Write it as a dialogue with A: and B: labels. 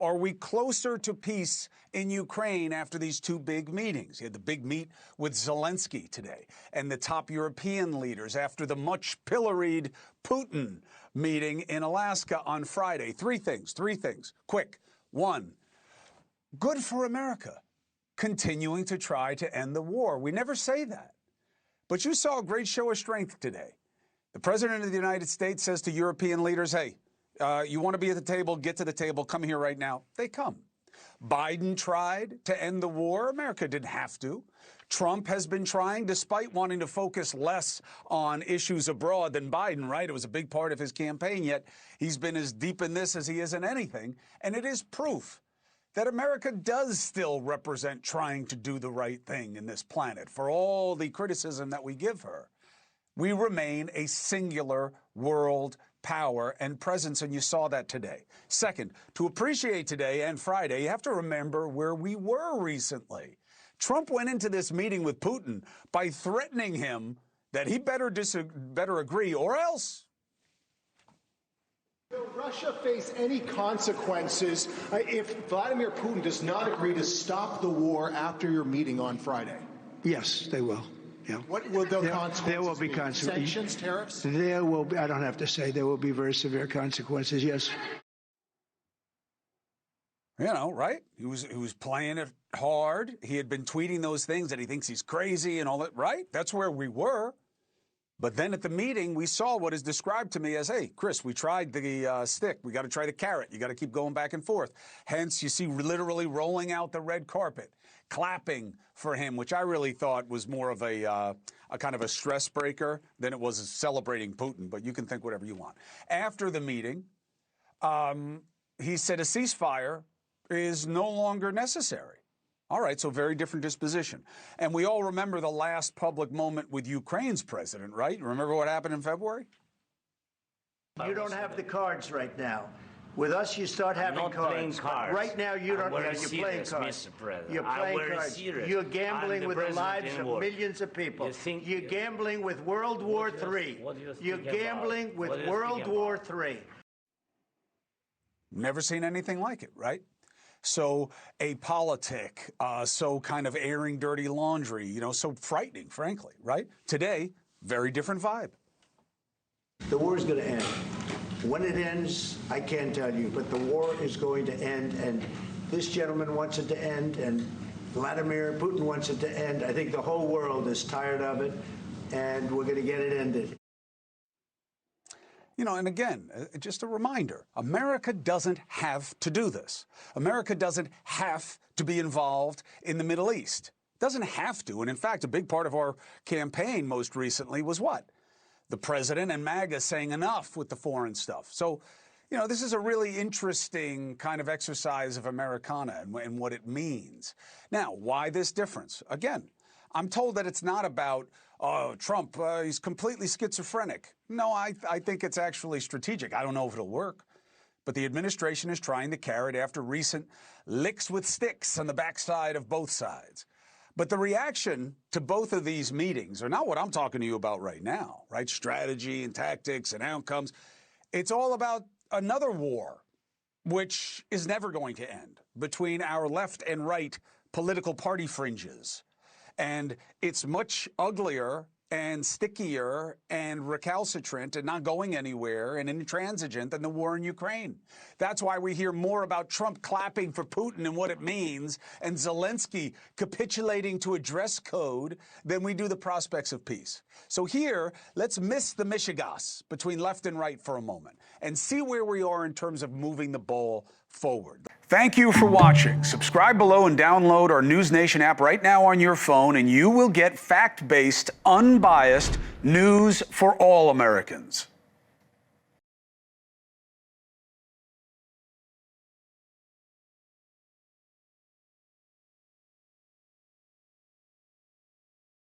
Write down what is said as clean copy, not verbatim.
A: Are we closer to peace in Ukraine after these two big meetings? You had the big meet with Zelensky today and the top European leaders after the much pilloried Putin meeting in Alaska on Friday. Three things, quick. One, good for America, continuing to try to end the war. We never say that. But you saw a great show of strength today. The President of the United States says to European leaders, hey, you want to be at the table, get to the table, come here right now. They come. Biden tried to end the war. America didn't have to. Trump has been trying, despite wanting to focus less on issues abroad than Biden, right? It was a big part of his campaign, yet he's been as deep in this as he is in anything. And it is proof that America does still represent trying to do the right thing in this planet. For all the criticism that we give her, we remain a singular world power and presence, and you saw that today. Second, to appreciate today and Friday, you have to remember where we were recently. Trump went into this meeting with Putin by threatening him that he better agree or else.
B: Will Russia face any consequences if Vladimir Putin does not agree to stop the war after your meeting on Friday?
C: Yes, they will. Yeah.
B: What will the consequences
C: There will be consequences.
B: Sanctions, tariffs?
C: There will be, I don't have to say, there will be very severe consequences, yes.
A: You know, right? He was playing it hard. He had been tweeting those things that he thinks he's crazy and all that, right? That's where we were. But then at the meeting, we saw what is described to me as, hey, Chris, we tried the stick. We got to try the carrot. You got to keep going back and forth. Hence, you see literally rolling out the red carpet, clapping for him, which I really thought was more of a kind of a stress breaker than it was celebrating Putin. But you can think whatever you want. After the meeting, he said a ceasefire is no longer necessary. All right, so very different disposition. And we all remember the last public moment with Ukraine's president, right? Remember what happened in February?
D: You don't have the cards right now. With us, you start having cards. Right now, you don't. You're playing cards. You're playing cards. You're gambling with the lives of millions of people. You're gambling with World War III. You're gambling with World War III.
A: Never seen anything like it, right? So apolitic, so kind of airing dirty laundry, you know, so frightening, frankly, right? Today, very different vibe.
D: The war is going to end. When it ends, I can't tell you, but the war is going to end, and this gentleman wants it to end, and Vladimir Putin wants it to end. I think the whole world is tired of it, and we're going to get it ended.
A: You know, and again, just a reminder, America doesn't have to do this. America doesn't have to be involved in the Middle East. It doesn't have to. And in fact, a big part of our campaign most recently was what? The president and MAGA saying enough with the foreign stuff. So, you know, this is a really interesting kind of exercise of Americana and what it means. Now, why this difference? Again, I'm told that it's not about, oh, Trump, he's completely schizophrenic. No, I think it's actually strategic. I don't know if it'll work. But the administration is trying to carrot after recent licks with sticks on the backside of both sides. But the reaction to both of these meetings are not what I'm talking to you about right now, right? Strategy and tactics and outcomes. It's all about another war, which is never going to end, between our left and right political party fringes. And it's much uglier and stickier and recalcitrant and not going anywhere and intransigent than the war in Ukraine. That's why we hear more about Trump clapping for Putin and what it means and Zelensky capitulating to a dress code than we do the prospects of peace. So here, let's miss the mishigas between left and right for a moment and see where we are in terms of moving the ball forward. Thank you for watching. Subscribe below and download our NewsNation app right now on your phone, and you will get fact-based, unbiased news for all Americans.